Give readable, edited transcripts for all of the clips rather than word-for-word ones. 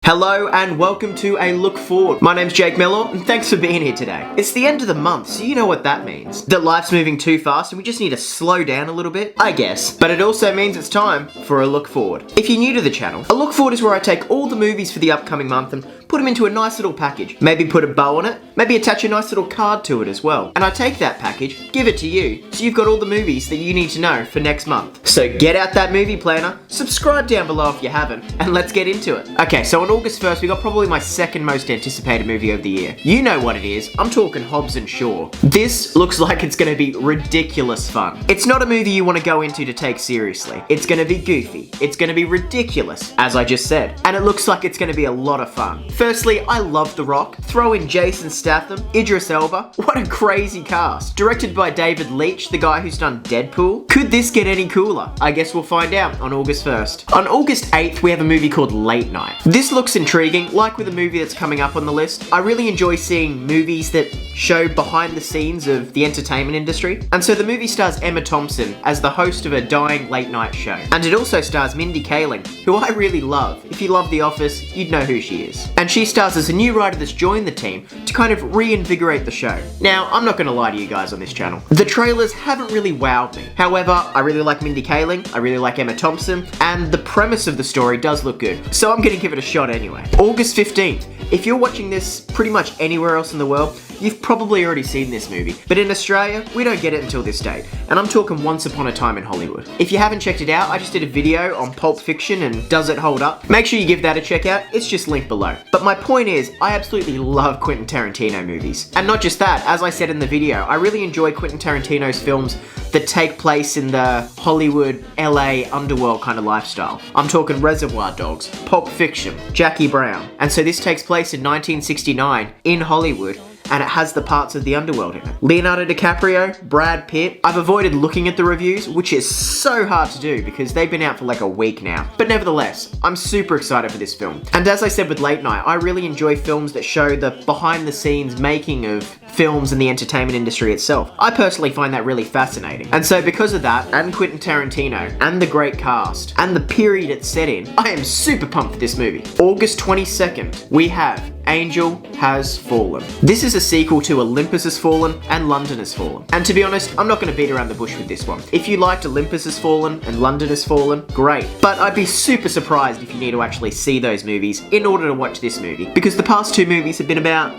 Hello and welcome to A Look Forward. My name's Jake Mellor and thanks for being here today. It's the end of the month, so you know what that means. That life's moving too fast and we just need to slow down a little bit, I guess. But it also means it's time for A Look Forward. If you're new to the channel, A Look Forward is where I take all the movies for the upcoming month and put them into a nice little package. Maybe put a bow on it, maybe attach a nice little card to it as well. And I take that package, give it to you, so you've got all the movies that you need to know for next month. So get out that movie planner, subscribe down below if you haven't, and let's get into it. Okay, so on August 1st, we got probably my second most anticipated movie of the year. You know what it is, I'm talking Hobbs&Shaw. This looks like it's gonna be ridiculous fun. It's not a movie you wanna go into to take seriously. It's gonna be goofy, it's gonna be ridiculous, as I just said, and it looks like it's gonna be a lot of fun. Firstly, I love The Rock. Throw in Jason Statham, Idris Elba. What a crazy cast. Directed by David Leitch, the guy who's done Deadpool. Could this get any cooler? I guess we'll find out on August 1st. On August 8th, we have a movie called Late Night. This looks intriguing, like with a movie that's coming up on the list. I really enjoy seeing movies that show behind the scenes of the entertainment industry. And so the movie stars Emma Thompson as the host of a dying late night show. And it also stars Mindy Kaling, who I really love. If you love The Office, you'd know who she is. And she stars as a new writer that's joined the team to kind of reinvigorate the show. Now, I'm not gonna lie to you guys on this channel. The trailers haven't really wowed me. However, I really like Mindy Kaling, I really like Emma Thompson, and the premise of the story does look good. So I'm gonna give it a shot anyway. August 15th. If you're watching this pretty much anywhere else in the world, you've probably already seen this movie. But in Australia, we don't get it until this date. And I'm talking Once Upon a Time in Hollywood. If you haven't checked it out, I just did a video on Pulp Fiction and does it hold up? Make sure you give that a check out, it's just linked below. But my point is, I absolutely love Quentin Tarantino movies. And not just that, as I said in the video, I really enjoy Quentin Tarantino's films that take place in the Hollywood, LA underworld kind of lifestyle. I'm talking Reservoir Dogs, Pulp Fiction, Jackie Brown. And so this takes place in 1969 in Hollywood, and it has the parts of the underworld in it. Leonardo DiCaprio, Brad Pitt. I've avoided looking at the reviews, which is so hard to do because they've been out for like a week now. But nevertheless, I'm super excited for this film. And as I said with Late Night, I really enjoy films that show the behind the scenes making of films and the entertainment industry itself. I personally find that really fascinating. And so because of that, and Quentin Tarantino, and the great cast, and the period it's set in, I am super pumped for this movie. August 22nd, we have Angel Has Fallen. This is a sequel to Olympus Has Fallen and London Has Fallen. And to be honest, I'm not going to beat around the bush with this one. If you liked Olympus Has Fallen and London Has Fallen, great. But I'd be super surprised if you need to actually see those movies in order to watch this movie, because the past two movies have been about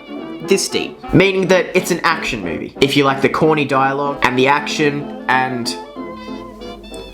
this deep, meaning that it's an action movie. If you like the corny dialogue and the action and,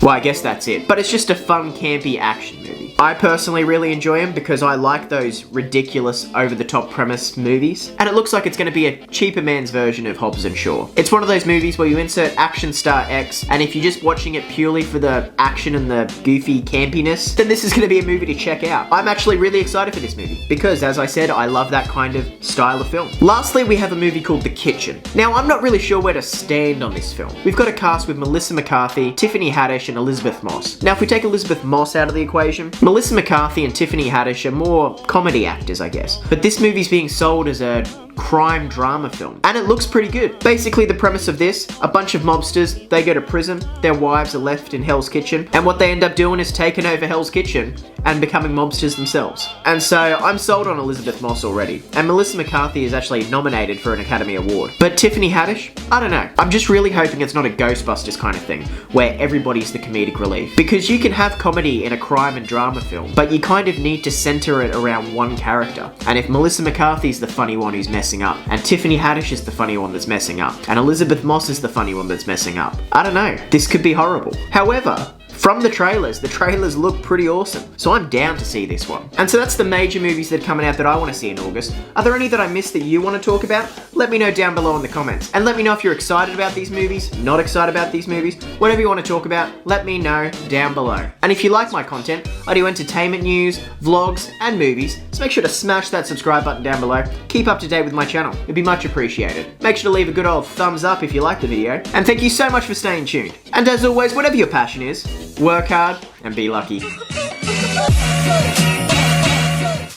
well, I guess that's it. But it's just a fun, campy action movie. I personally really enjoy them because I like those ridiculous, over-the-top premise movies. And it looks like it's going to be a cheaper man's version of Hobbs&Shaw. It's one of those movies where you insert action star X, and if you're just watching it purely for the action and the goofy campiness, then this is going to be a movie to check out. I'm actually really excited for this movie because, as I said, I love that kind of style of film. Lastly, we have a movie called The Kitchen. Now, I'm not really sure where to stand on this film. We've got a cast with Melissa McCarthy, Tiffany Haddish, and Elizabeth Moss. Now, if we take Elizabeth Moss out of the equation, Melissa McCarthy and Tiffany Haddish are more comedy actors, I guess. But this movie's being sold as a crime drama film, and it looks pretty good. Basically, the premise of this, a bunch of mobsters, they go to prison, their wives are left in Hell's Kitchen, and what they end up doing is taking over Hell's Kitchen and becoming mobsters themselves. And so I'm sold on Elizabeth Moss already, and Melissa McCarthy is actually nominated for an Academy Award. But Tiffany Haddish, I don't know. I'm just really hoping it's not a Ghostbusters kind of thing, where everybody's the comedic relief. Because you can have comedy in a crime and drama film, but you kind of need to center it around one character. And if Melissa McCarthy's the funny one who's messing up, and Tiffany Haddish is the funny one that's messing up, and Elizabeth Moss is the funny one that's messing up, I don't know. This could be horrible. However, from the trailers look pretty awesome. So I'm down to see this one. And so that's the major movies that are coming out that I want to see in August. Are there any that I missed that you want to talk about? Let me know down below in the comments. And let me know if you're excited about these movies, not excited about these movies, whatever you want to talk about, let me know down below. And if you like my content, I do entertainment news, vlogs, and movies, so make sure to smash that subscribe button down below. Keep up to date with my channel. It'd be much appreciated. Make sure to leave a good old thumbs up if you like the video. And thank you so much for staying tuned. And as always, whatever your passion is, work hard and be lucky.